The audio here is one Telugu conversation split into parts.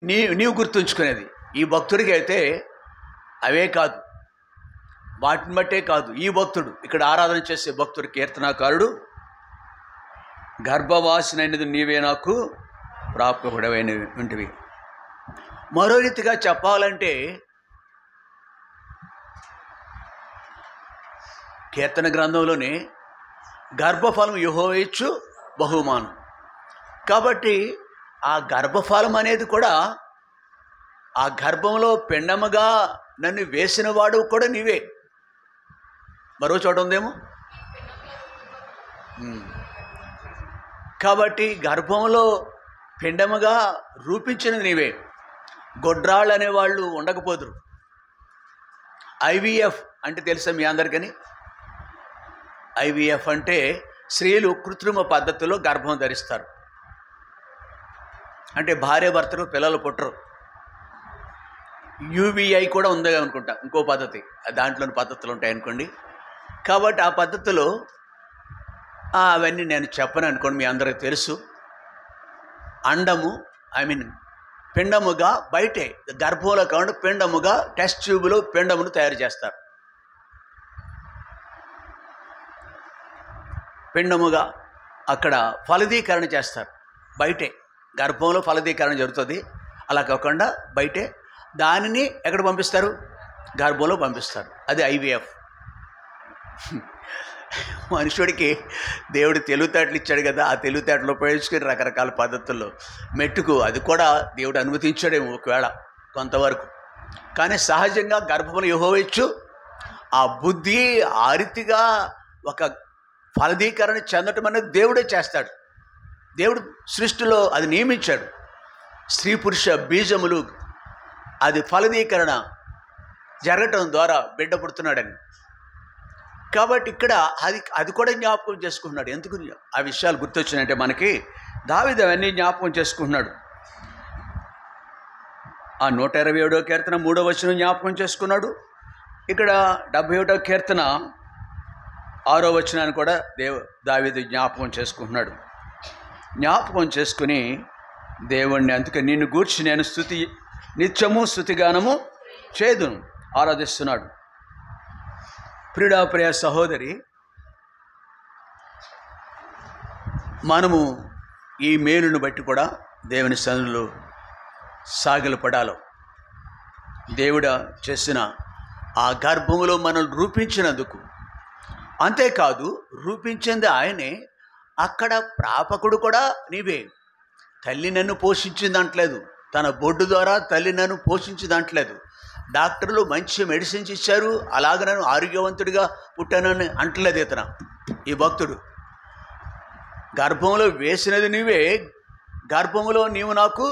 నీవు గుర్తుంచుకునేది. ఈ భక్తుడికి అయితే అవే కాదు, వాటిని బట్టే కాదు. ఈ భక్తుడు ఇక్కడ ఆరాధన చేసే భక్తుడు కీర్తనాకారుడు, గర్భవాసినైనది నీవే నాకు ప్రాప్యపడవైన ఉంటివి. మరో రీతిగా చెప్పాలంటే కీర్తన గ్రంథంలోనే గర్భఫలం యెహోవా ఇచ్చు బహుమానం. కాబట్టి ఆ గర్భఫలం అనేది కూడా, ఆ గర్భంలో పిండముగా నన్ను వేసిన వాడు కూడా నీవే. మరో చోట ఉందేమో. కాబట్టి గర్భంలో పిండముగా రూపించినది నీవే. గొడ్రాళ్ళు అనేవాళ్ళు ఉండకపోదురు. ఐవీఎఫ్ అంటే తెలుసా మీ అందరికని? ఐవీఎఫ్ అంటే స్త్రీలు కృత్రిమ పద్ధతిలో గర్భం ధరిస్తారు. అంటే భార్య భర్తలు పిల్లలు పుట్టరు. యూవీఐ కూడా ఉంది అనుకుంటా, ఇంకో పద్ధతి, దాంట్లోని పద్ధతులు ఉంటాయి అనుకోండి. కాబట్టి ఆ పద్ధతిలో అవన్నీ నేను చెప్పను అనుకోండి, మీ అందరికీ తెలుసు. అండము పిండముగా బయటే, గర్భంలో కాకుండా పిండముగా టెస్ట్ ట్యూబ్లో పిండమును తయారు చేస్తారు. పిండముగా అక్కడ ఫలదీకరణ చేస్తారు. బయటే గర్భంలో ఫలదీకరణ జరుగుతుంది. అలా కాకుండా బయటే దానిని ఎక్కడ పంపిస్తారు? గర్భంలో పంపిస్తారు. అది ఐవీఎఫ్. మనుషుడికి దేవుడు తెలివితేటలు ఇచ్చాడు కదా, ఆ తెలివితేటలు ఉపయోగించుకుని రకరకాల పద్ధతుల్లో మెట్టుకు అది కూడా దేవుడు అనుమతించాడేమో ఒకవేళ కొంతవరకు. కానీ సహజంగా గర్భంలో యెహోవా ఇచ్చు ఆ బుద్ధి ఆ రీతిగా ఒక ఫలదీకరణ చెందటం అనేది దేవుడే చేస్తాడు. దేవుడు సృష్టిలో అది నియమించాడు. స్త్రీ పురుష బీజములు అది ఫలదీకరణ జరగటం ద్వారా బిడ్డ పుడుతున్నాడని. కాబట్టి ఇక్కడ అది కూడా జ్ఞాపకం చేసుకుంటున్నాడు. ఎందుకు ఆ విషయాలు గుర్తొచ్చినాయంటే మనకి దావీదు అవన్నీ జ్ఞాపకం చేసుకుంటున్నాడు. ఆ 127వ కీర్తన 3వ వచనం జ్ఞాపకం చేసుకున్నాడు. ఇక్కడ 71వ కీర్తన 6వ వచనాన్ని కూడా దావీదు జ్ఞాపకం చేసుకుంటున్నాడు. జ్ఞాపకం చేసుకుని దేవుణ్ణి, అందుకే నిన్ను గూర్చి నేను నిత్యము స్తుతిగానము చేదును ఆరాధిస్తున్నాడు. ప్రియ సహోదరి, మనము ఈ మేలును బట్టి కూడా దేవుని సన్నిధిలో సాగిలపడాలి. దేవుడు చేసిన ఆ గర్భములో మనల్ని రూపించినందుకు, అంతేకాదు రూపించింది ఆయనే, అక్కడ ప్రాపకుడు కూడా నీవే. తల్లి నన్ను పోషించింది అంటలేదు, తన బొడ్డు ద్వారా తల్లి నన్ను పోషించింది అంటలేదు. డాక్టర్లు మంచి మెడిసిన్స్ ఇచ్చారు, అలాగ నన్ను ఆరోగ్యవంతుడిగా పుట్టానని అంటలేదు ఇతను. ఈ భక్తుడు గర్భంలో వేసినది నీవే, గర్భంలో నీవు నాకు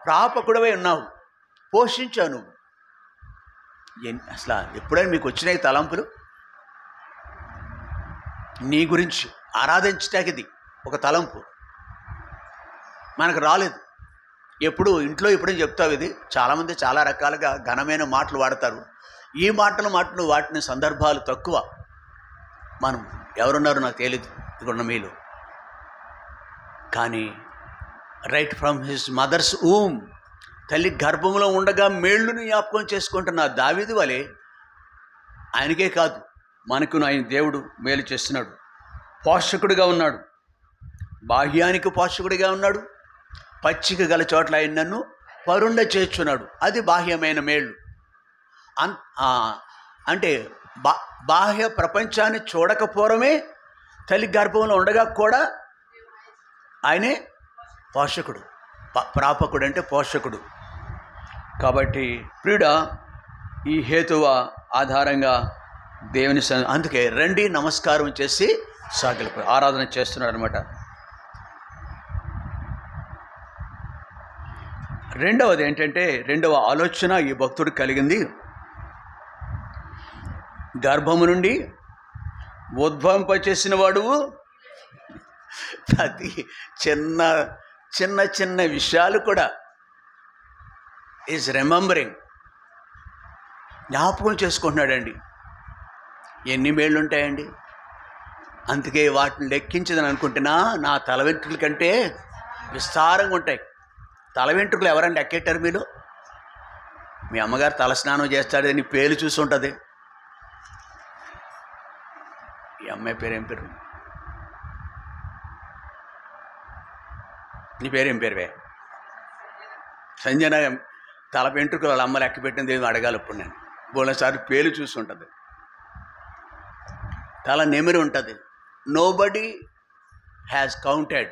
ప్రాపకుడవై ఉన్నావు, పోషించాను. అసలు ఎప్పుడైనా మీకు వచ్చినాయి తలంపులు నీ గురించి ఆరాధించటానికి? ఇది ఒక తలంపు మనకు రాలేదు. ఎప్పుడు ఇంట్లో ఎప్పుడైనా చెప్తావు ఇది. చాలామంది చాలా రకాలుగా ఘనమైన మాటలు వాడతారు. ఈ మాటలు వాటిని సందర్భాలు తక్కువ. మనం ఎవరున్నారో నాకు తెలియదు ఇక్కడ మీలో. కానీ రైట్ ఫ్రమ్ హిస్ మదర్స్ ఊమ్, తల్లి గర్భంలో ఉండగా మేళ్ళును జ్ఞాపకం చేసుకుంటున్న దావీదు వలె ఆయనకే కాదు మనకు ఆయన దేవుడు మేలు చేస్తున్నాడు. పోషకుడిగా ఉన్నాడు, బాహ్యానికి పోషకుడిగా ఉన్నాడు. పచ్చిక గల చోట్ల ఆయన నన్ను పరుండ చేర్చున్నాడు. అది బాహ్యమైన మేళ్ళు. అంటే బాహ్య ప్రపంచాన్ని చూడకపోవడమే తల్లి గర్భంలో ఉండగా కూడా ఆయనే పోషకుడు. ప్రాపకుడు అంటే పోషకుడు. కాబట్టి ప్రియుడ, ఈ హేతువ ఆధారంగా దేవుని అందుకే రండి నమస్కారం చేసి సాగిలిపోయి ఆరాధన చేస్తున్నాడు అనమాట. రెండవది ఏంటంటే, రెండవ ఆలోచన ఈ భక్తుడు కలిగింది, గర్భము నుండి ఉద్భవింపచేసిన వాడు ప్రతి చిన్న చిన్న చిన్న విషయాలు కూడా ఈజ్ రిమెంబరింగ్, జ్ఞాపకం చేసుకుంటున్నాడండి. ఎన్ని మేళ్ళు ఉంటాయండి? అందుకే వాటిని లెక్కించదని అనుకుంటున్నా నా తల వెంట్రుకల కంటే విస్తారంగా ఉంటాయి. తల వెంట్రుకలు ఎవరైనా లెక్కెట్టారు మీరు? మీ అమ్మగారు తల స్నానం చేస్తాడు, నీ పేరు చూసి ఉంటుంది. ఈ అమ్మాయి పేరు ఏం పేరు? నీ పేరేం పేరువే? సంజన. తల వెంట్రుకలు వాళ్ళ అమ్మ లెక్క పెట్టింది ఏదో అడగాలి ఇప్పుడు నేను. బోలసారి పేరు చూసి ఉంటుంది, తల నెమిరి ఉంటుంది. నోబడీ హ్యాస్ కౌంటెడ్,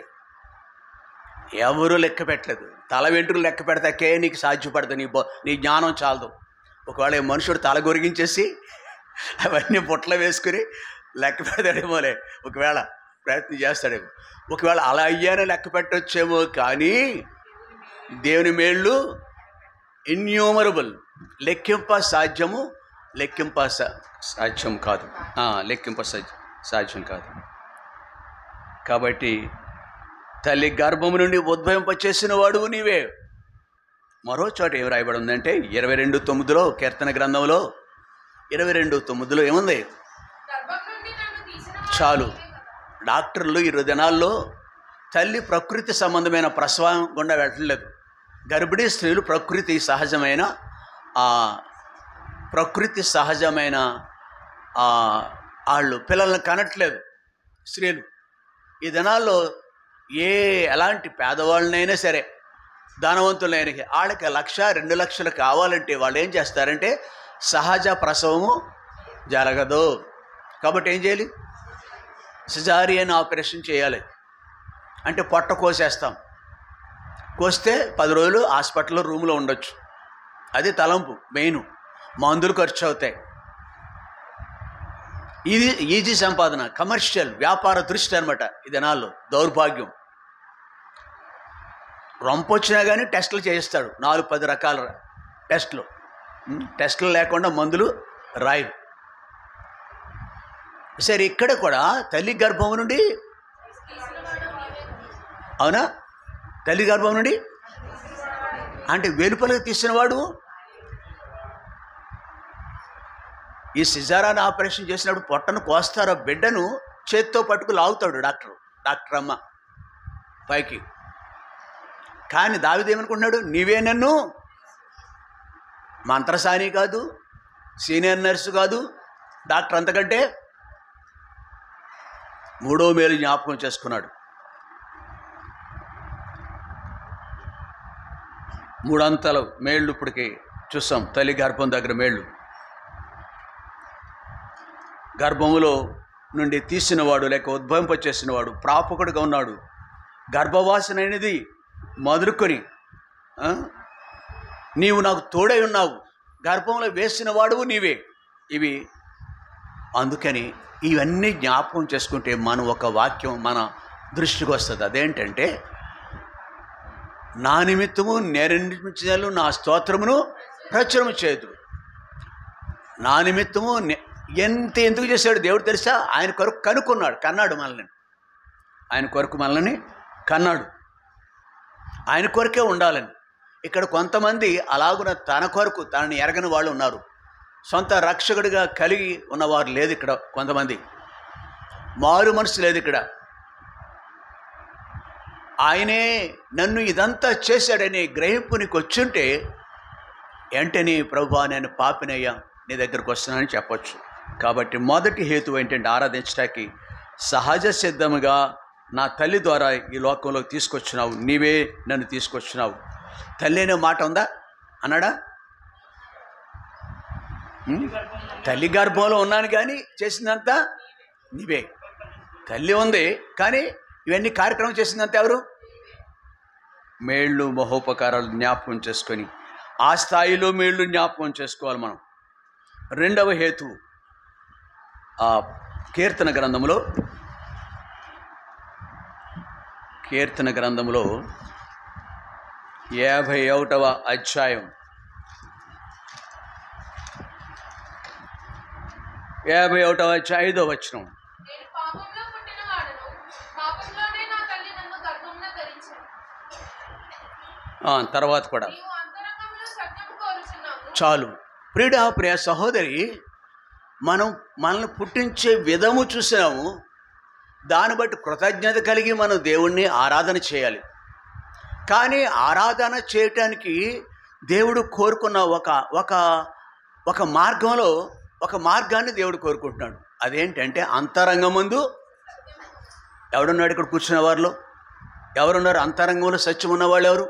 ఎవరు లెక్క పెట్టలేదు. తల వెంట్రుకలు లెక్క పెడతాకే నీకు సాధ్యపడదు, నీ జ్ఞానం చాలదు. ఒకవేళ మనుషుడు తల గొరిగించేసి అవన్నీ బుట్టలో వేసుకుని లెక్క పెడతాడేమోలే, ఒకవేళ ప్రయత్నం చేస్తాడేమో. ఒకవేళ అలా అయ్యానే లెక్క పెట్టొచ్చేమో, కానీ దేవుని మేళ్ళు ఇన్యూమరబుల్, లెక్కింప సాధ్యము, లెక్కింప సాధ్యం కాదు, లెక్కింప సాధ్యం కాదు. కాబట్టి తల్లి గర్భము నుండి ఉద్భవింపచేసిన వాడు నీవే. మరో చోట ఏం రాయబడి ఉందంటే 22:9 కీర్తన గ్రంథంలో 22:9 ఏముంది? చాలు. డాక్టర్లు ఈ దినాల్లో తల్లి ప్రకృతి సంబంధమైన ప్రసవం గుండా వెళ్ళలేదు. గర్భిణీ స్త్రీలు ప్రకృతి సహజమైన వాళ్ళు పిల్లల్ని కనట్లేదు. స్త్రీలు ఈ దినాల్లో ఎలాంటి పేదవాళ్ళనైనా సరే, ధనవంతులైన వాళ్ళకి 1,00,000, 2,00,000 కావాలంటే వాళ్ళు ఏం చేస్తారంటే సహజ ప్రసవము జరగదు. కాబట్టి ఏం చేయాలి? సిజారియన్ ఆపరేషన్ చేయాలి. అంటే పొట్ట కోసేస్తాం. కోస్తే 10 రోజులు హాస్పిటల్లో రూమ్లో ఉండొచ్చు. అది తలంపు మెయిన్. మందులు ఖర్చు అవుతాయి. ఇది ఈజీ సంపాదన, కమర్షియల్ వ్యాపార దృష్టి అనమాట ఈ దినాల్లో. దౌర్భాగ్యం. రొంప వచ్చినా కానీ టెస్టులు చేయిస్తాడు, 4-10 రకాల టెస్టులు లేకుండా మందులు రాయరు. సరే, ఇక్కడ కూడా తల్లి గర్భం నుండి, అవునా, తల్లి గర్భం నుండి అంటే వెలుపలకు తీసినవాడు. ఈ సిజారాన్ ఆపరేషన్ చేసినప్పుడు పొట్టను కోస్తారో బిడ్డను చేత్తో పట్టుకు లాగుతాడు డాక్టర్ అమ్మ పైకి. కానీ దావీదు ఏమనుకుంటున్నాడు? నీవే నన్ను, మంత్రసాని కాదు, సీనియర్ నర్సు కాదు, డాక్టర్ అంతకంటే 3వ మేలు జ్ఞాపకం చేసుకున్నాడు. 3 అంతల మేళ్ళు ఇప్పటికి చూసాం. తల్లి గర్భం దగ్గర మేళ్ళు. గర్భములో నుండి తీసినవాడు లేక ఉద్భవింపచేసినవాడు ప్రాపకుడుగా ఉన్నాడు. గర్భవాసన అనేది మొదలుకొని నీవు నాకు తోడై ఉన్నావు, గర్భంలో వేసిన వాడువు నీవే. ఇవి అందుకని ఇవన్నీ జ్ఞాపకం చేసుకుంటే మనం ఒక వాక్యం మన దృష్టికి వస్తుంది. అదేంటంటే, నా నిమిత్తము నేర్మించు నా స్తోత్రమును ప్రచురము చేయదు. నా నిమిత్తము ఎందుకు చేశాడు దేవుడు తెలుసా? ఆయన కొరకు కన్నాడు మనల్ని. ఆయన కొరకు మనల్ని కన్నాడు. ఆయన కొరకే ఉండాలని. ఇక్కడ కొంతమంది అలాగున తన కొరకు తనని ఎరగని వాళ్ళు ఉన్నారు. సొంత రక్షకుడిగా కలిగి ఉన్నవారు లేదు ఇక్కడ. కొంతమంది మారు మనసు లేదు ఇక్కడ. ఆయనే నన్ను ఇదంతా చేశాడని గ్రహింపు నీకు వచ్చుంటే వెంటనే ప్రభువా నేను పాపినయ్యా, నీ దగ్గరకు వస్తున్నానని చెప్పొచ్చు. కాబట్టి మొదటి హేతు ఏంటంటే, ఆరాధించడానికి సహజ సిద్ధముగా నా తల్లి ద్వారా ఈ లోకంలోకి తీసుకొచ్చినావు, నీవే నన్ను తీసుకొచ్చినావు. తల్లి అనే మాట ఉందా అన్నాడా? తల్లి గర్భంలో ఉన్నాను కానీ చేసిందంతా నీవే. తల్లి ఉంది కానీ ఇవన్నీ కార్యక్రమం చేసిందంతా ఎవరు? మేళ్ళు మహోపకారాలు జ్ఞాపకం చేసుకొని ఆ స్థాయిలో మేళ్ళు జ్ఞాపకం చేసుకోవాలి మనం. 2వ హేతు ఆ కీర్తన గ్రంథంలో 51వ అధ్యాయం 5వ వచనం. తర్వాత కూడా చాలు. ప్రియ సహోదరి, మనల్ని పుట్టించే విధము చూసినాము. దాన్ని బట్టి కృతజ్ఞత కలిగి మనం దేవుణ్ణి ఆరాధన చేయాలి. కానీ ఆరాధన చేయటానికి దేవుడు కోరుకున్న ఒక మార్గంలో ఒక మార్గాన్ని దేవుడు కోరుకుంటున్నాడు. అదేంటంటే అంతరంగమందు ఎవడున్నాడు? ఇక్కడ కూర్చున్న వారిలో ఎవరున్నారు? అంతరంగంలో సత్యం ఉన్నవాళ్ళు ఎవరు?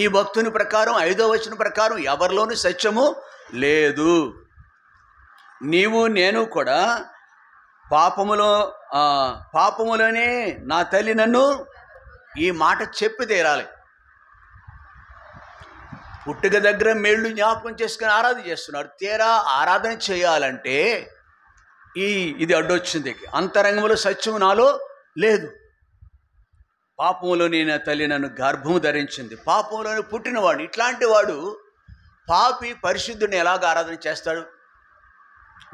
ఈ భక్తుని ప్రకారం 5వ వచనం ప్రకారం ఎవరిలోనూ సత్యము లేదు. నీవు నేను కూడా పాపములోనే నా తల్లి నన్ను, ఈ మాట చెప్పి తీరాలి. పుట్టుక దగ్గర మేళ్ళు జ్ఞాపకం చేసుకుని ఆరాధన చేస్తున్నారు. తీరా ఆరాధన చేయాలంటే ఇది అడ్డొచ్చింది. అంతరంగంలో సత్యము నాలో లేదు. పాపములోని నా తల్లి నన్ను గర్భము ధరించింది. పాపంలోనే పుట్టినవాడు. ఇట్లాంటి వాడు పాపి పరిశుద్ధుని ఎలాగ ఆరాధన చేస్తాడు?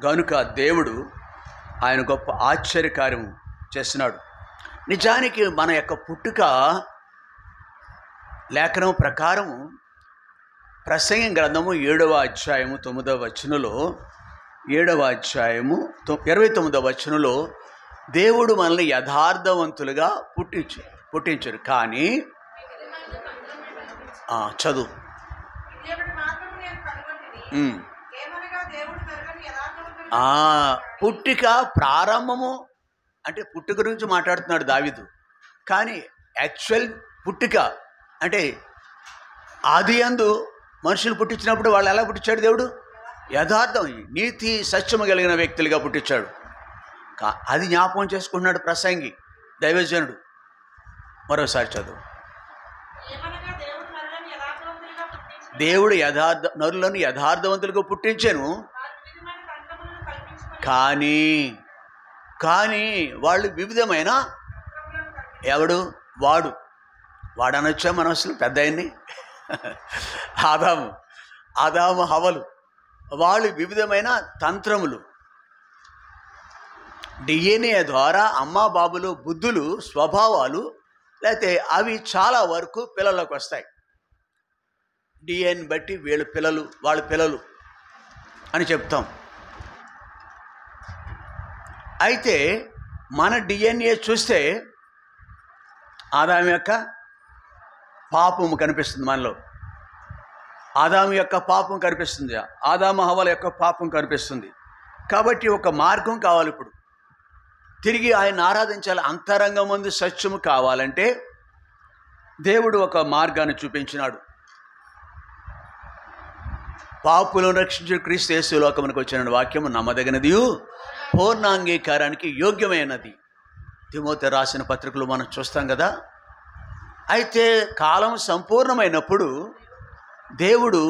గనుక దేవుడు ఆయన గొప్ప ఆశ్చర్యకార్యము చేస్తున్నాడు. నిజానికి మన యొక్క పుట్టుక లేఖనం ప్రకారము ప్రసంగం గ్రంథము 7వ అధ్యాయము 9వ వచనంలో 7వ అధ్యాయము 29వ వచనంలో దేవుడు మనల్ని యథార్థవంతులుగా పుట్టించారు. కానీ చదువు పుట్టిక ప్రారంభము అంటే పుట్టుక గురించి మాట్లాడుతున్నాడు దావీదు. కానీ యాక్చువల్ పుట్టిక అంటే ఆది యందు మనుషులు పుట్టించినప్పుడు వాళ్ళు ఎలా పుట్టించాడు? దేవుడు యథార్థం, నీతి, సత్యము కలిగిన వ్యక్తులుగా పుట్టించాడు. అది జ్ఞాపకం చేసుకుంటున్నాడు ప్రసంగి, దైవజనుడు. మరోసారి చదువు. దేవుడు నరులను యథార్థవంతులుగా పుట్టించాను, కానీ వాళ్ళు వివిధమైన వాడనొచ్చా మనం అసలు పెద్ద ఆయన్ని ఆదాము హవ్వలు వాళ్ళు వివిధమైన తంత్రములు డిఎన్ఏ ద్వారా అమ్మా బాబులు బుద్ధులు స్వభావాలు లేకపోతే అవి చాలా వరకు పిల్లలకు వస్తాయి. డిఎన్ఏ బట్టి వాళ్ళ పిల్లలు అని చెప్తాం. అయితే మన డిఎన్ఏ చూస్తే ఆదాము యొక్క పాపము కనిపిస్తుంది. మనలో ఆదాము యొక్క పాపం కనిపిస్తుంది, ఆదాము హవ్వల యొక్క పాపం కనిపిస్తుంది. కాబట్టి ఒక మార్గం కావాలి. ఇప్పుడు తిరిగి ఆయన ఆరాధించాలి. అంతరంగమందు సత్యము కావాలంటే దేవుడు ఒక మార్గాన్ని చూపించినాడు. పాపులను రక్షించిన క్రీస్తు యేసు లోకమునకు వచ్చిన వాక్యము నమ్మదగినది, పూర్ణాంగీకారానికి యోగ్యమైనది. తిమోతి రాసిన పత్రికలు మనం చూస్తాం కదా. అయితే కాలం సంపూర్ణమైనప్పుడు దేవుడు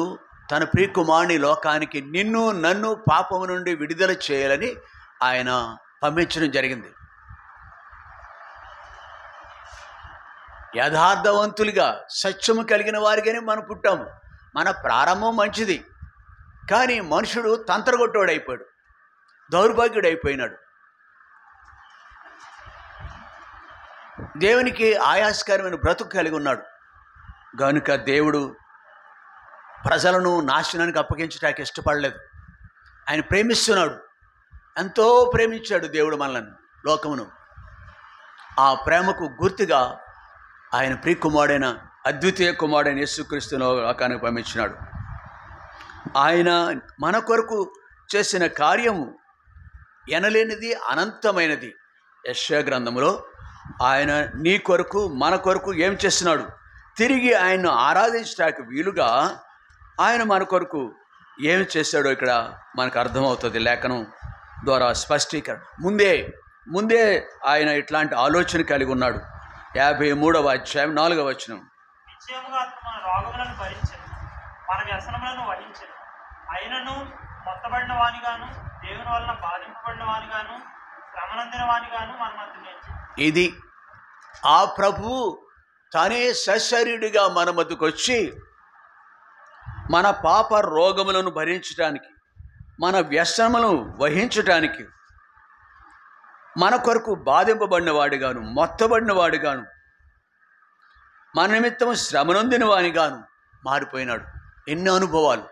తన ప్రియకుమారుని లోకానికి నిన్ను నన్ను పాపము నుండి విడుదల చేయాలని ఆయన పంపించడం జరిగింది. యథార్థవంతులుగా సత్యము కలిగిన వారిగానే మనం పుట్టాము. మన ప్రారంభం మంచిది, కానీ మనుషుడు తంత్రగొట్టోడైపోయాడు, దౌర్భాగ్యుడైపోయినాడు. దేవునికి ఆయాస్కరమైన బ్రతుకు కలిగి ఉన్నాడు. కనుక దేవుడు ప్రజలను నాశనానికి అప్పగించడానికి ఇష్టపడలేదు. ఆయన ప్రేమిస్తున్నాడు, ఎంతో ప్రేమించాడు దేవుడు మనల్ని, లోకమును. ఆ ప్రేమకు గుర్తుగా ఆయన ప్రియకుమారుడైన అద్వితీయ కుమారుడైన యేసుక్రీస్తును లోకానికి పంపించినాడు. ఆయన మన కొరకు చేసిన కార్యము ఎనలేనిది, అనంతమైనది. యెషయా గ్రంథంలో ఆయన నీ కొరకు మన కొరకు ఏం చేస్తున్నాడు? తిరిగి ఆయన్ను ఆరాధించడానికి వీలుగా ఆయన మన కొరకు ఏమి చేశాడో ఇక్కడ మనకు అర్థమవుతుంది. లేఖనం ద్వారా స్పష్టీకరణ. ముందే ఆయన ఇట్లాంటి ఆలోచన కలిగి ఉన్నాడు. 53వ అధ్యాయం 4వ వచనం. ఆయనను మొత్తబడిన వానిగాను దేవుని వలన బాధింపబడిన వానిగాను శ్రమనందిన వానిగాను మన మధ్య. ఇది ఆ ప్రభువు తానే సశరీరుడిగా మన మధ్యకు వచ్చి మన పాప రోగములను భరించటానికి, మన వ్యసనములను వహించటానికి, మన కొరకు బాధింపబడిన వాడిగాను మొత్తబడిన వాడిగాను మన నిమిత్తము శ్రమనొందిన వానిగాను మారిపోయినాడు. ఎన్నో అనుభవాలు.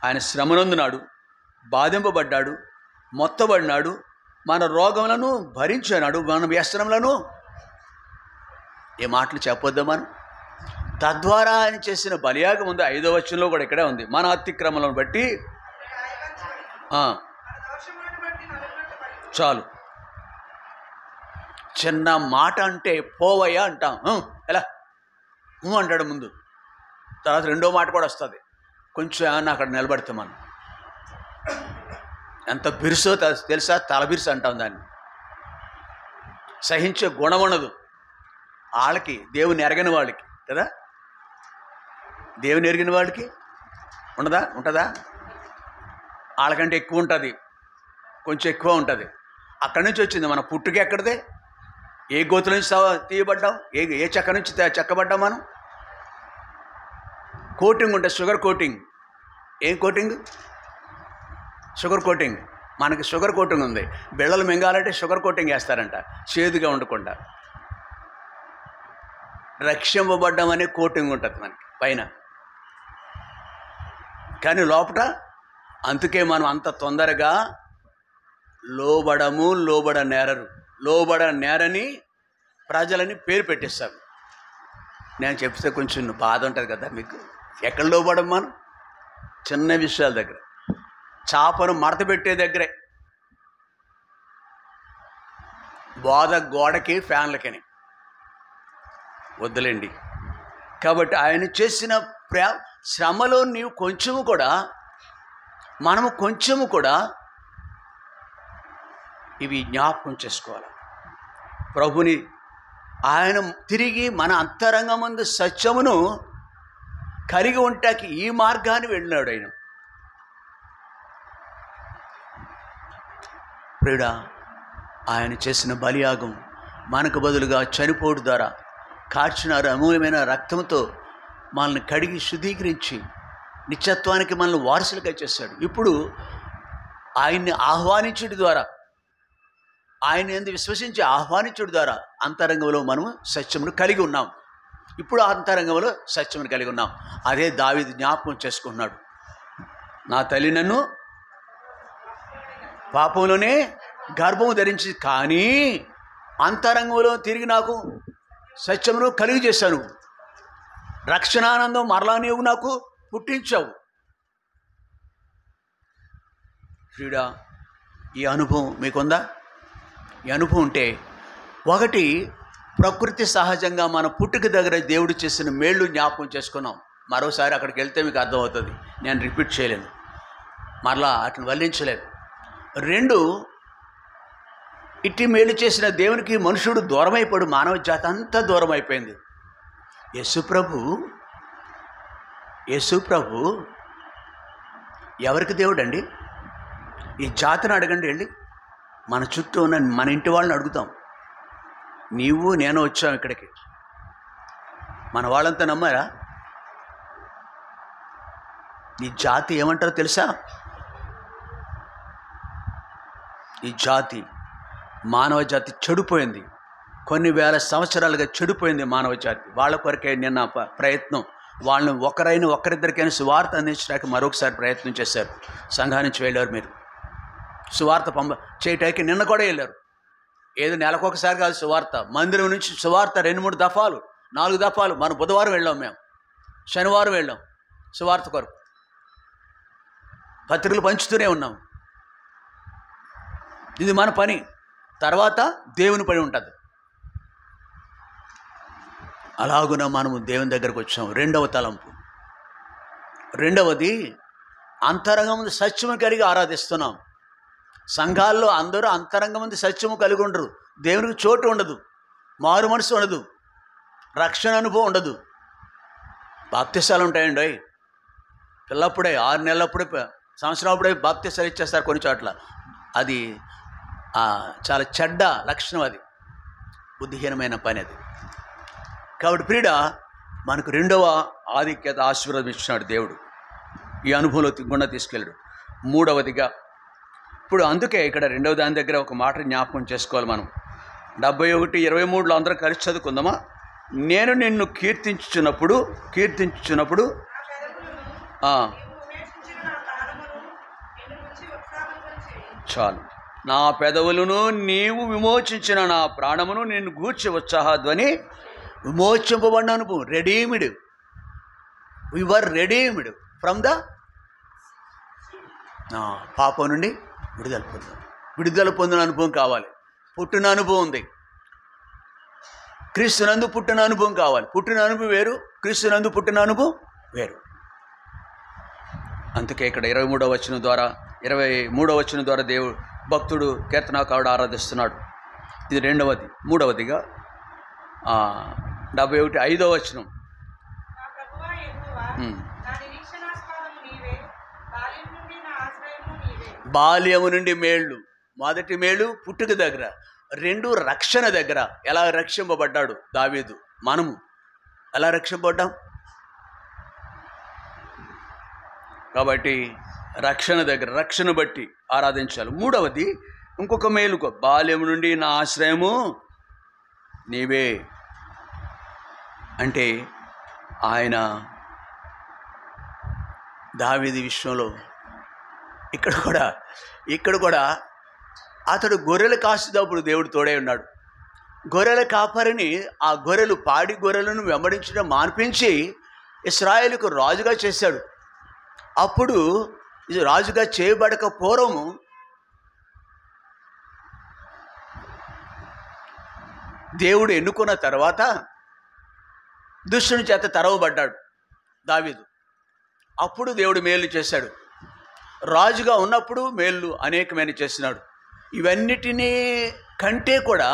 ఆయన శ్రమనొందినాడు, బాధింపబడ్డాడు, మొత్తబడినాడు, మన రోగములను భరించినాడు, మన వ్యసనములను. ఏ మాటలు చెప్పొద్దా మనం? తద్వారా ఆయన చేసిన బలియాగం ఉంది. 5వ వచనంలో కూడా ఇక్కడే ఉంది. మన అతిక్రమలను బట్టి చాలు. చిన్న మాట అంటే పోవయ్యా అంటాం. ఎలా అంటాడు ముందు, తర్వాత రెండో మాట కూడా వస్తుంది. కొంచెం ఏమన్నా అక్కడ నిలబడితే మనం ఎంత బిరుసో తెలుసా, తల బిరుసు అంటాం దాన్ని. సహించే గుణం ఉండదు వాళ్ళకి, దేవుని ఎరగని వాళ్ళకి కదా. దేవుని ఎరిగిన వాళ్ళకి ఉంటుందా? వాళ్ళకంటే ఎక్కువ ఉంటుంది, కొంచెం ఎక్కువ ఉంటుంది. అక్కడి నుంచి వచ్చింది మన పుట్టుక. ఎక్కడిదే? ఏ గోతుల నుంచి తీయబడ్డాం? ఏ చెక్క నుంచి చెక్కబడ్డాం మనం? కోటింగ్ ఉంటుంది, షుగర్ కోటింగ్. ఏం కోటింగ్? Sugar coating. మనకి షుగర్ కోటింగ్ ఉంది. బిళ్ళలు మింగాలంటే షుగర్ కోటింగ్ వేస్తారంట, చేదుగా ఉండకుండా. రక్షింపబడ్డం అనే కోటింగ్ ఉంటుంది మనకి పైన, కానీ లోపల. అందుకే మనం అంత తొందరగా లోబడనేరని ప్రజలని పేరు పెట్టేస్తాం. నేను చెప్తే కొంచెం బాధ ఉంటుంది కదా మీకు. ఎక్కడ లోబడం మనం? చిన్న విషయాల దగ్గర, చాపను మడత పెట్టే దగ్గరే, బోధ గోడకి ఫ్యాన్లకని వద్దులేండి. కాబట్టి ఆయన చేసిన శ్రమలో మనము కొంచెము కూడా ఇవి జ్ఞాపకం చేసుకోవాలి. ప్రభుని ఆయన తిరిగి మన అంతరంగమందు సత్యమును కలిగి ఉంటాకి ఈ మార్గాన్ని వెళ్ళినాడు ఆయన. ప్రియుడా, ఆయన చేసిన బలియాగం మనకు బదులుగా చనిపోడు ద్వారా కార్చిన అమూల్యమైన రక్తంతో మనల్ని కడిగి శుద్ధీకరించి నిత్యత్వానికి మనల్ని వారసులుగా చేశాడు. ఇప్పుడు ఆయన్ని ఆహ్వానించడం ద్వారా, ఆయన ఎందుకు విశ్వసించి ఆహ్వానించడం ద్వారా అంతరంగంలో మనము సత్యమును కలిగి ఉన్నాం. ఇప్పుడు అంతరంగంలో సత్యమును కలిగి ఉన్నాం. అదే దావీదు జ్ఞాపకం చేసుకున్నాడు. నా తల్లి నన్ను పాపంలోనే గర్భము ధరించి, కానీ అంతరంగంలో తిరిగి నాకు సత్యమును కలిగి చేశాను. రక్షణానందం మరలా నీవు నాకు పుట్టించావు. ఫ్రీడా, ఈ అనుభవం మీకుందా? ఈ అనుభవం ఉంటే, ఒకటి, ప్రకృతి సహజంగా మన పుట్టుక దగ్గర దేవుడు చేసిన మేళ్ళు జ్ఞాపకం చేసుకున్నాం. మరోసారి అక్కడికి వెళ్తే మీకు అర్థమవుతుంది, నేను రిపీట్ చేయలేను, మరలా అట్లా వల్లించలేను. 2, ఇట్టి మేలు చేసిన దేవునికి మనుషుడు దూరం అయిపోయాడు. మానవ జాతి అంతా దూరం అయిపోయింది. యేసు ప్రభు ఎవరికి దేవుడు అండి? ఈ జాతిని అడగండి వెళ్ళి. మన చుట్టూ ఉన్న మన ఇంటి వాళ్ళని అడుగుతాం. నీవు నేను వచ్చాం ఇక్కడికి, మన వాళ్ళంతా నమ్మారా? ఈ జాతి ఏమంటారో తెలుసా? ఈ జాతి, మానవ జాతి చెడిపోయింది. కొన్ని వేల సంవత్సరాలుగా చెడిపోయింది మానవ జాతి. వాళ్ళ కొరకే నిన్న ప్రయత్నం. వాళ్ళని ఒకరిద్దరికైనా సువార్త అందించడానికి మరొకసారి ప్రయత్నం చేశారు. సంఘానికి నుంచి వెళ్ళారు మీరు, సువార్త చేయటానికి నిన్న కూడా వెళ్ళారు. ఏదో నెలకొకసారి కాదు సువార్త. మందిరం నుంచి సువార్త 2-3 దఫాలు 4 దఫాలు. మనం బుధవారం వెళ్ళాం, మేము శనివారం వెళ్ళాం సువార్త కొరకు. పత్రికలు పంచుతూనే ఉన్నాం. ఇది మన పని. తర్వాత దేవుని పని ఉంటుంది. అలాగున మనము దేవుని దగ్గరకు వచ్చాం. 2వ తలంపు. 2వది, అంతరంగముందు సత్యము కలిగి ఆరాధిస్తున్నాం. సంఘాల్లో అందరూ అంతరంగముందు సత్యము కలిగి ఉండరు. దేవునికి చోటు ఉండదు, మారు మనసు ఉండదు, రక్షణ అనుభవం ఉండదు. బాప్తిసాలు ఉంటాయండి. పిల్లప్పుడే 6 నెలలప్పుడే సంవత్సరం అప్పుడే బాప్తిసాలు ఇచ్చేస్తారు కొన్ని చోట్ల. అది చాలా చెడ్డ లక్షణం, అది బుద్ధిహీనమైన పని అది. కాబట్టి ప్రియుడ, మనకు 2వ ఆధిక్యత ఆశీర్వాదం ఇచ్చినాడు దేవుడు. ఈ అనుభవంలో గుండా తీసుకెళ్ళాడు. 3వదిగా, ఇప్పుడు అందుకే ఇక్కడ 2వ దాని దగ్గర ఒక మాట జ్ఞాపకం చేసుకోవాలి మనం. 71:23 అందరం కలిసి చదువుకుందామా? నేను నిన్ను కీర్తించుచున్నప్పుడు చాలు. నా పెదవులను నీవు విమోచించిన నా ప్రాణమును నిన్ను గూర్చి ఉత్సాహధ్వని. విమోచింపబడిన అనుభవం, రెడీమిడ్. వి వర్ రెడీమ్డ్ ఫ్రమ్ ద పాపం నుండి విడుదల పొందాం. విడుదల పొందిన అనుభవం కావాలి. పుట్టిన అనుభవం ఉంది, క్రీస్తునందు పుట్టిన అనుభవం కావాలి. పుట్టిన అనుభవం వేరు, క్రీస్తునందు పుట్టిన అనుభవం వేరు. అందుకే ఇక్కడ 23వ వచనం ద్వారా 23వ వచనం ద్వారా దేవుడు భక్తుడు కీర్తనాకారుడు ఆరాధిస్తున్నాడు. ఇది రెండవది. మూడవదిగా 71 5వ వచనం, బాల్యము నుండి మేళ్ళు. మొదటి మేళ్ళు పుట్టుక దగ్గర, రెండు రక్షణ దగ్గర. ఎలా రక్షింపబడ్డాడు దావీదు, మనము ఎలా రక్షింపబడ్డాం? కాబట్టి రక్షణ దగ్గర, రక్షణ బట్టి ఆరాధించాలి. మూడవది ఇంకొక మేలుకో, బాల్యము నుండి నా ఆశ్రయము నీవే. అంటే ఆయన దావీదు విషయంలో ఇక్కడ కూడా అతడు గొర్రెలు కాసేటప్పుడు దేవుడు తోడే ఉన్నాడు. గొర్రెల కాపరిని, ఆ గొర్రెలు పాడి గొర్రెలను వెంబడించడం మాన్పించి ఇశ్రాయేలుకు రాజుగా చేశాడు. అప్పుడు ఇది రాజుగా చేయబడక పూర్వము దేవుడు ఎన్నుకున్న తర్వాత దుష్టుని చేత తరవబడ్డాడు దావీదు. అప్పుడు దేవుడు మేలు చేశాడు. రాజుగా ఉన్నప్పుడు మేళ్ళు అనేకమైన చేస్తున్నాడు. ఇవన్నిటినీ కంటే కూడా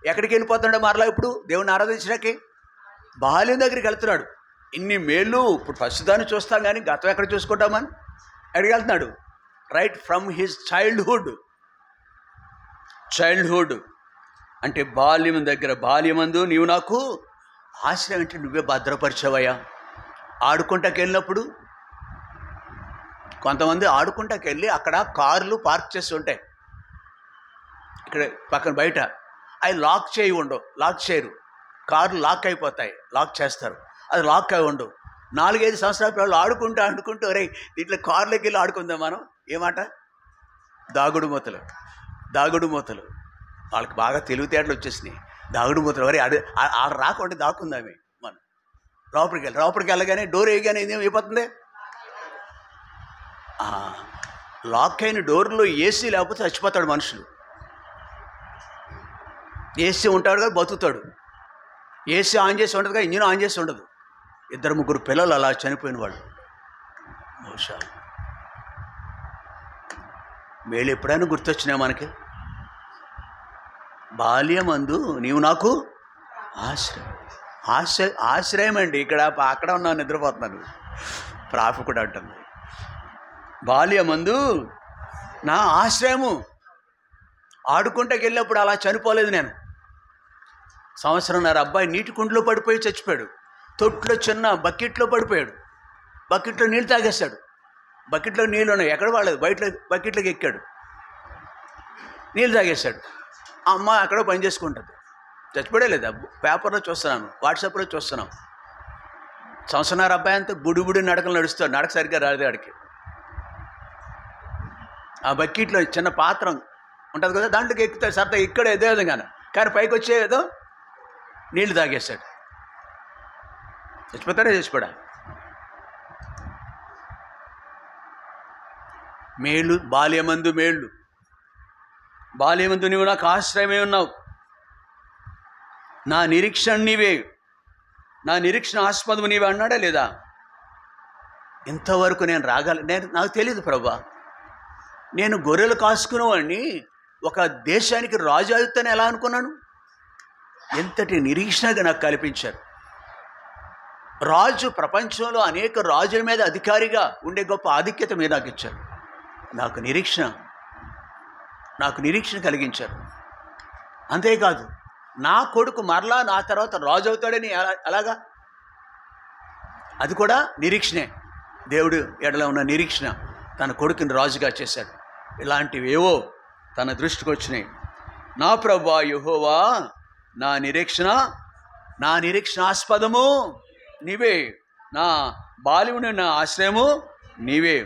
ఎక్కడికి వెళ్ళిపోతున్నాడు మరలా? ఇప్పుడు దేవుని ఆరాధించడానికి బాల్యం దగ్గరికి వెళ్తున్నాడు. ఇన్ని మేళ్ళు ఇప్పుడు ప్రస్తుతాన్ని చూస్తాం, కానీ గతం ఎక్కడ చూసుకుంటామని ఎక్కడికి వెళ్తున్నాడు? రైట్ ఫ్రమ్ హిజ్ చైల్డ్హుడ్ అంటే బాల్యం దగ్గర, బాల్యమందు నీవు నాకు ఆశ్రయం అంటే నువ్వే భద్రపరిచావయ్యా. ఆడుకుంటాకి వెళ్ళినప్పుడు కొంతమంది ఆడుకుంటాకి వెళ్ళి అక్కడ కార్లు పార్క్ చేసి ఉంటాయి, ఇక్కడ పక్కన బయట. అవి లాక్ చేయరు, కార్లు లాక్ అయిపోతాయి, లాక్ చేస్తారు. అది లాక్ అయి ఉండవు. 4-5 సంవత్సరాల పిల్లలు ఆడుకుంటూ రే దీంట్లో కార్లోకి వెళ్ళి ఆడుకుందాం మనం. ఏమాట? దాగుడు మూతలు. వాళ్ళకి బాగా తెలివితేటలు వచ్చేసినాయి. దాగుడు మూతలు వరే ఆడ రాకుండా దాక్కుందామే మనం. లోపలికి వెళ్ళగానే డోర్ వేయగానే ఏమైపోతుంది? లాక్ అయిన డోర్లో ఏసీ లేకపోతే చచ్చిపోతాడు మనుషులు. ఏసీ ఉంటాడు కదా బతుకుతాడు. ఏసీ ఆన్ చేసి ఉండదు కదా, ఇంజిన్ ఆన్ చేసి ఉండదు. 2-3 పిల్లలు అలా చనిపోయిన వాళ్ళు. బహుశా మేలు ఎప్పుడైనా గుర్తొచ్చినాయి మనకి? బాల్యమందు నీవు నాకు ఆశ్రయం అండి. అక్కడ ఉన్నా నిద్రపోతున్నాను. ప్రాఫి కూడా అంటుంది, బాల్యమందు నా ఆశ్రయము. ఆడుకుంటాకి వెళ్ళినప్పుడు అలా చనిపోలేదు నేను. 1.5 సంవత్సరం అబ్బాయి నీటి కుండలో పడిపోయి చచ్చిపోయాడు. తొట్లో చిన్న బకెట్లో పడిపోయాడు. బకెట్లో నీళ్ళు తాగేస్తాడు. బకెట్లో నీళ్ళు ఉన్నాయి, ఎక్కడ వాడలేదు, బయట బకెట్లోకి ఎక్కాడు, నీళ్ళు తాగేశాడు. అమ్మ అక్కడ పని చేసుకుంటుంది, చచ్చిపోయే లేదా? పేపర్లో చూస్తున్నాను, వాట్సాప్లో చూస్తున్నాం. 1.5 సంవత్సరం అబ్బాయి అంతా బుడి నడకలు నడుస్తాడు. నడక సరిగ్గా రాలేదు ఆడికి. ఆ బకెట్లో చిన్న పాత్ర ఉంటుంది కదా, దాంట్లోకి ఎక్కుతాడు సరదా. ఇక్కడ ఏదో విధంగానే, కానీ పైకి వచ్చే ఏదో నీళ్లు తాగేస్తాడు. చచ్చిపోడా? మేళ్ళు, బాల్యమందు మేళ్ళు. బాల్యమందు నీవు నాకు ఆశ్రయమే ఉన్నావు. నా నిరీక్షణ నీవే, నా నిరీక్షణ ఆస్పదము నీవే అన్నాడా లేదా? ఇంతవరకు నాకు తెలియదు ప్రభా. నేను గొర్రెలు కాసుకునేవాడిని, ఒక దేశానికి రాజు అవుతాను ఎలా అనుకున్నాను? ఎంతటి నిరీక్షణగా నాకు కల్పించారు. రాజు, ప్రపంచంలో అనేక రాజుల మీద అధికారిగా ఉండే గొప్ప ఆధిక్యత మీరు నాకు ఇచ్చారు. నాకు నిరీక్షణ కలిగించారు. అంతేకాదు నా కొడుకు మరలా నా తర్వాత రాజు అవుతాడని అలాగా, అది కూడా నిరీక్షణే. దేవుడు ఎడల ఉన్న నిరీక్షణ తన కొడుకుని రాజుగా చేశాడు. ఇలాంటివేవో తన దృష్టికి వచ్చినాయి. నా ప్రభువా యెహోవా, నా నిరీక్షణాస్పదము నీవే, నా బాల్యమును నా ఆశ్రయము నీవే.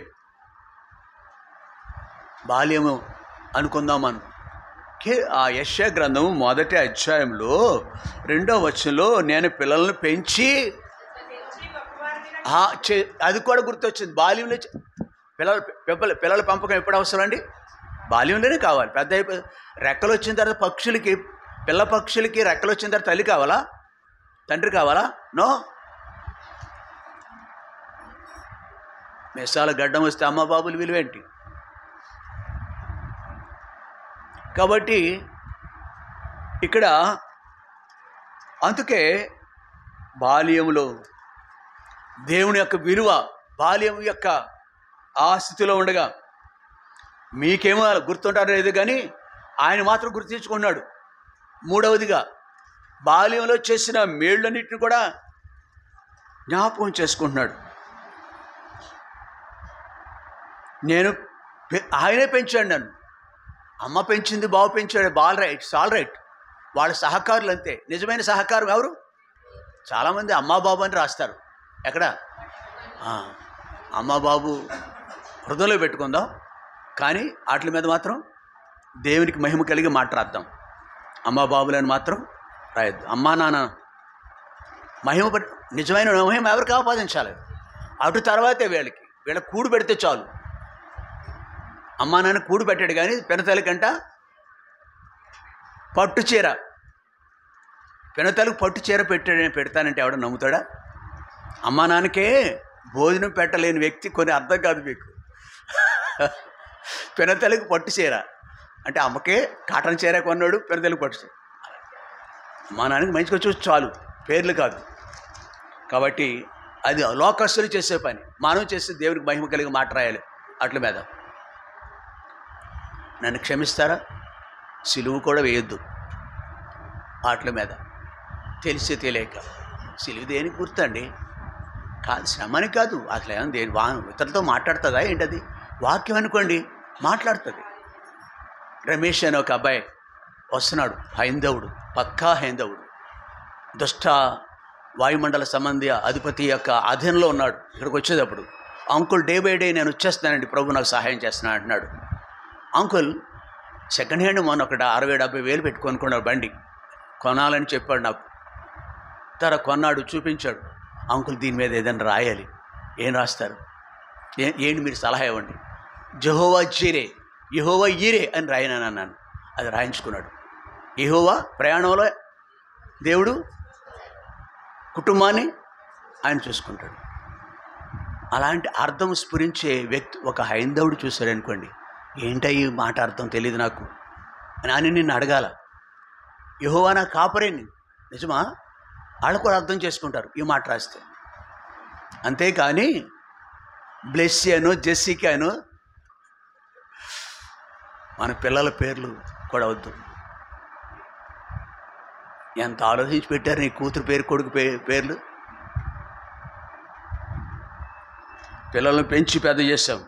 బాల్యము అనుకుందాం మనం. ఆ యెషయా గ్రంథము 1వ అధ్యాయంలో 2వ వచనంలో నేను పిల్లలను పెంచి అది కూడా గుర్తొచ్చింది. బాల్యంలో పిల్లల పెంపకం ఎప్పుడు అవసరం అండి? బాల్యంలోనే కావాలి. పెద్ద రెక్కలు వచ్చిన తర్వాత పిల్ల పక్షులకి రెక్కలు వచ్చిన తర్వాత తల్లి కావాలా, తండ్రి కావాలా? నో. మెసాల గడ్డం వస్తే అమ్మ బాబులు విలువేంటి? కాబట్టి ఇక్కడ అందుకే బాల్యంలో దేవుని యొక్క విలువ, బాల్యం యొక్క ఆ స్థితిలో ఉండగా మీకేమో గుర్తుంటారో లేదు కానీ ఆయన మాత్రం గుర్తించుకున్నాడు. మూడవదిగా బాల్యంలో చేసిన మేళ్ళన్నింటిని కూడా జ్ఞాపకం చేసుకుంటున్నాడు. ఆయనే పెంచాడు నన్ను. అమ్మ పెంచింది, బావ పెంచాడు, ఇట్స్ ఆల్ రైట్. వాళ్ళ సహకారులు అంతే. నిజమైన సహకారం ఎవరు? చాలామంది అమ్మా బాబు అని రాస్తారు. ఎక్కడ? అమ్మా బాబు హృదయంలో పెట్టుకుందాం, కానీ వాటి మీద మాత్రం దేవునికి మహిమ కలిగి మాట్లాడదాం. అమ్మా బాబులని మాత్రం రాయొద్దు. అమ్మా నాన్న మహిమ, నిజమైన మహిమ ఎవరికి ఆపాదించాలి? అటు తర్వాతే వీళ్ళ కూడు పెడితే చాలు. అమ్మా నాన్న కూడు పెట్టాడు, కానీ పెనతల్లికంట పట్టు చీర, పెనతల్లికి పట్టు చీర పెడతానంటే ఎవడ నమ్ముతాడా? అమ్మా నాన్నకే భోజనం పెట్టలేని వ్యక్తి కొన్ని అర్థం కాదు మీకు. పెనతల్లికి పట్టు చీర అంటే అమ్మకే కాటన్ చీర కొన్నాడు, పెనతల్లికి పట్టు చీర. అమ్మా నాన్నకి మంచిగా చూసి చాలు, పేర్లు కాదు. కాబట్టి అది లోకస్తులు చేసే పని. మనం చేస్తే దేవునికి మహిమ కలిగి మాట రాయాలి. అట్ల మీద నన్ను క్షమిస్తారా? సిలువు కూడా వేయొద్దు వాటి మీద. తెలిసి తెలియక సిలువు దేనికి గుర్తండి? కాదు, శ్రమని కాదు. అసలు ఏమన్నా ఇతరులతో మాట్లాడుతుందా ఏంటది? వాక్యం అనుకోండి, మాట్లాడుతుంది. రమేష్ అని ఒక అబ్బాయి వస్తున్నాడు, హైందవుడు, పక్కా హైందవుడు, దుష్ట వాయుమండల సంబంధి అధిపతి యొక్క అధీనంలో ఉన్నాడు. ఇక్కడికి వచ్చేటప్పుడు అంకుల్ డే బై డే నేను వచ్చేస్తానండి, ప్రభు నాకు సహాయం చేస్తున్నాను అంటున్నాడు. అంకుల్ సెకండ్ హ్యాండ్ మొన్న ఒకటి 60-70 వేలు పెట్టుకొనుకున్నాడు, బండి కొనాలని చెప్పాడు నాకు. కొన్నాడు, చూపించాడు. అంకుల్ దీని మీద ఏదైనా రాయాలి. ఏం రాస్తారు? ఏంటి మీరు సలహా ఇవ్వండి. యెహోవా ఈరే అని రాయనని అన్నాను. అది రాయించుకున్నాడు. యెహోవా ప్రయాణంలో దేవుడు కుటుంబాన్ని ఆయన చూసుకుంటాడు. అలాంటి అర్థం స్ఫురించే వ్యక్తి ఒక హైందవుడు చూశాడు అనుకోండి, ఏంటో ఈ మాట అర్థం తెలియదు నాకు అని నిన్ను అడగాల. యెహోవా నా కాపరేని, నిజమా? వాళ్ళు కూడా అర్థం చేసుకుంటారు ఈ మాట రాస్తే. అంతేకాని బ్లెస్సీ అను జెస్సీకి అను మన పిల్లల పేర్లు కూడా వద్దు. ఎంత ఆలోచించి పెట్టారు నీ కూతురు పేరు, కొడుకు పేర్లు. పిల్లలను పెంచి పెద్ద చేశాం.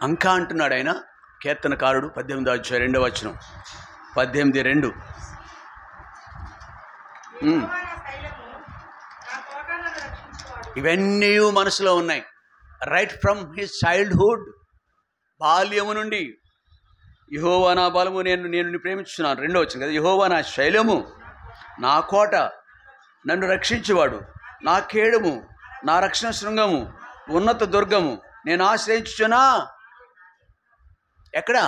అంకా అంటున్నాడు ఆయన, కీర్తనకారుడు 18:2 18:2. ఇవన్నీ మనసులో ఉన్నాయి. రైట్ ఫ్రమ్ హిస్ చైల్డ్హుడ్, బాల్యము నుండి యెహోవా నా బలము, నేను ప్రేమించున్నాను. 2 కదా, యెహోవా నా శైలము, నా కోట, నన్ను రక్షించేవాడు, నా కేడము, నా రక్షణ శృంగము, ఉన్నత దుర్గము, నేను ఆశ్రయించుచున్నా. ఎక్కడ?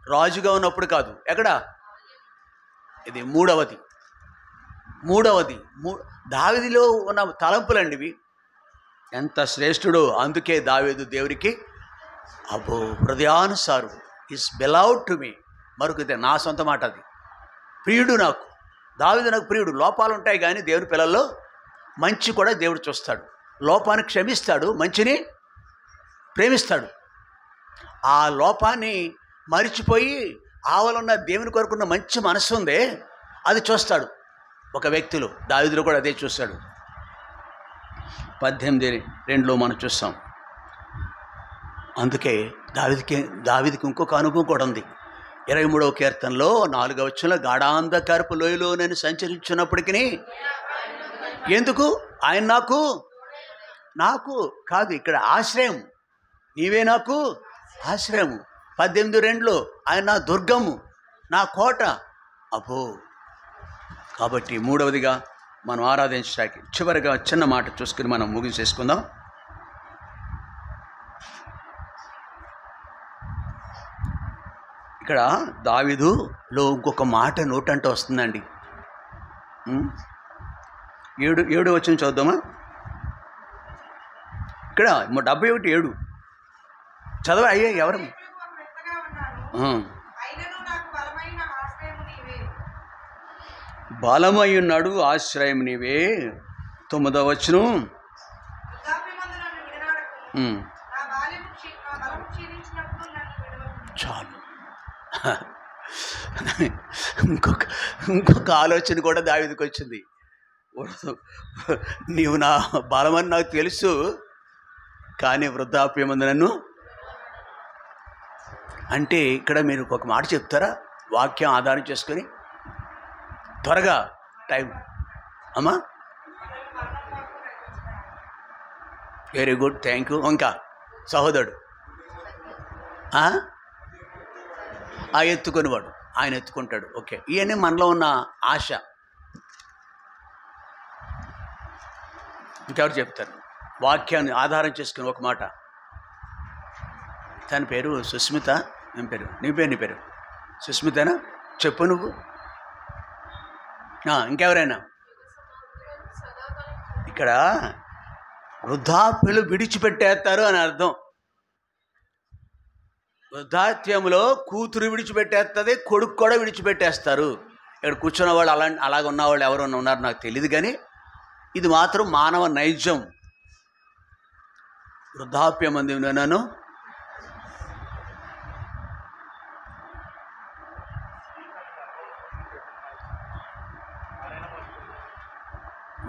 రాజుగా ఉన్నప్పుడు కాదు. ఎక్కడ? ఇది మూడవది. దావీదులో ఉన్న తలంపులండి ఇవి. ఎంత శ్రేష్ఠుడో. అందుకే దావీదు దేవునికి అబ్బో హృదయానుసారు, ఈస్ బిలవ్డ్ టు మీ. మరొకతే నా సొంత మాట, అది ప్రియుడు నాకు. దావీదు నాకు ప్రియుడు. లోపాలు ఉంటాయి కానీ దేవుని పిల్లల్లో మంచి కూడా దేవుడు చూస్తాడు. లోపాన్ని క్షమిస్తాడు, మంచిని ప్రేమిస్తాడు. ఆ లోపాన్ని మరిచిపోయి ఆవలున్న దేవుని కొరకున్న మంచి మనస్సు ఉందే, అది చూస్తాడు ఒక వ్యక్తిలో. దావీదులో కూడా అదే చూస్తాడు. 18:2 మనం చూస్తాం. అందుకే దావీదుకి ఇంకొక అనుభవం కూడా ఉంది. 23వ కీర్తనలో 4వ వచనంలో, గాఢాంధకారపు లోయలో నేను సంచరించినప్పటికీ ఎందుకు ఆయన నాకు కాదు, ఇక్కడ ఆశ్రయం, నీవే నాకు ఆశ్రయము. 18:2 ఆయన నా దుర్గము, నా కోట. అబ్బో. కాబట్టి మూడవదిగా మనం ఆరాధించడానికి. చివరిగా చిన్న మాట చూసుకుని మనం ముగించేసుకుందాం. ఇక్కడ దావీదులో ఇంకొక మాట నోటంటే వస్తుందండి. 7 వచనం చదువుదామా? ఇక్కడ 71:7 చదవ అయ్యా ఎవరు? బలమై ఉన్నాడు, ఆశ్రయం నీవే. 9వ వచనం చాలు. ఇంకొక ఆలోచన కూడా దావీదుకు వచ్చింది. నీవు నా బలమని నాకు తెలుసు, కానీ వృద్ధాప్యమందు నన్ను అంటే ఇక్కడ మీరు ఒక మాట చెప్తారా వాక్యం ఆధారం చేసుకొని? త్వరగా టైం అమ్మా. Very good, thank you. ఇంకా సహోదరుడు ఎత్తుకునేవాడు, ఆయన ఎత్తుకుంటాడు. ఓకే, ఇవన్నీ మనలో ఉన్న ఆశ. ఇంకెవరు చెప్తారు వాక్యాన్ని ఆధారం చేసుకుని ఒక మాట? తన పేరు సుస్మిత. ఏం పేరు? నీ పేరు సుస్మితనా? చెప్పు నువ్వు. ఇంకెవరైనా? ఇక్కడ వృద్ధాప్యులు విడిచిపెట్టేస్తారు అని అర్థం. వృద్ధాప్యంలో కూతురు విడిచిపెట్టేస్తుంది, కొడుకు కూడా విడిచిపెట్టేస్తారు. ఇక్కడ కూర్చున్న వాళ్ళు అలాగ ఉన్నవాళ్ళు ఎవరైనా ఉన్నారు నాకు తెలియదు, కానీ ఇది మాత్రం మానవ నైజం. వృద్ధాప్యం అంది నన్ను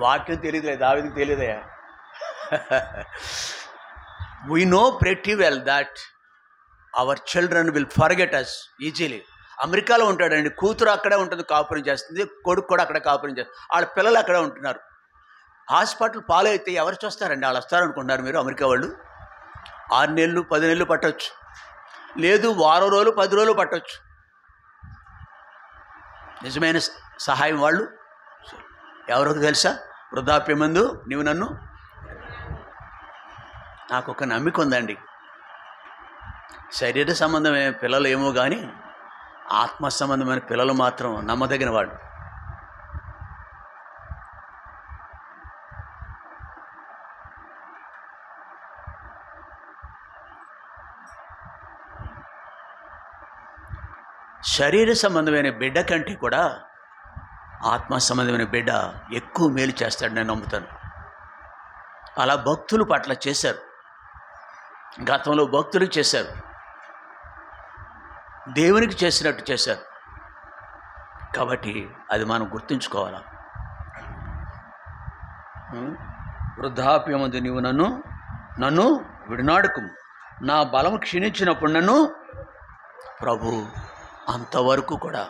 వాక్యం తెలియదులే, దావీదుకు తెలియదే. We know pretty well that our children will forget us easily. అమెరికాలో ఉంటాడండి, కూతురు అక్కడే ఉంటుంది, కాపురం చేస్తుంది, కొడుకు కూడా అక్కడే కాపురం చేస్తుంది, వాళ్ళ పిల్లలు అక్కడే ఉంటున్నారు. హాస్పిటల్ పాలైతే ఎవరు చూస్తారండి? వాళ్ళు వస్తారనుకుంటున్నారు మీరు? అమెరికా వాళ్ళు 6 నెలలు 10 నెలలు పట్టవచ్చు, లేదు వారం రోజులు 10 రోజులు పట్టవచ్చు. నిజమైన సహాయం వాళ్ళు ఎవరో తెలుసా? వృద్ధాప్యమందు నీవు నన్ను. నాకు ఒక నమ్మిక ఉందండి, శరీర సంబంధమైన పిల్లలు ఏమో కానీ ఆత్మ సంబంధమైన పిల్లలు మాత్రం నమ్మదగిన వాడు. శరీర సంబంధమైన బిడ్డ కంటే కూడా ఆత్మ సంబంధమైన బిడ్డ ఎక్కువ మేలు చేస్తాడు, నేను నమ్ముతాను. అలా భక్తుల పట్ల చేశారు, గతంలో భక్తులకు చేశారు, దేవునికి చేసినట్టు చేశారు. కాబట్టి అది మనం గుర్తుంచుకోవాలి. వృద్ధాప్యమందు నీవు నన్ను విడనాడుకుము, నా బలం క్షీణించినప్పుడు నన్ను. ప్రభు అంతవరకు కూడా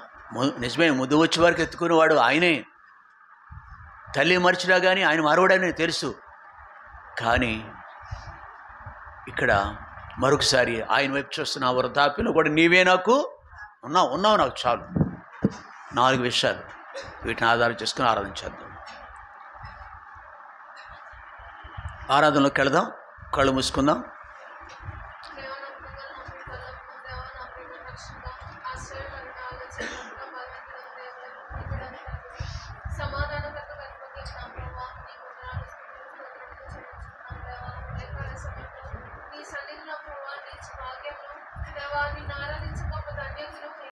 నిజమే, ముద్దు వచ్చే వరకు ఎత్తుకునేవాడు ఆయనే. తల్లి మరిచినా కానీ ఆయన మరవడని తెలుసు, కానీ ఇక్కడ మరొకసారి ఆయన వైపు చూస్తున్న వృద్ధాప్యంలో కూడా నీవే నాకు ఉన్నావు నాకు చాలు. 4 విషయాలు, వీటిని ఆధారం చేసుకుని ఆరాధించేద్దాం. ఆరాధనలోకి వెళదాం, కళ్ళు మూసుకుందాం.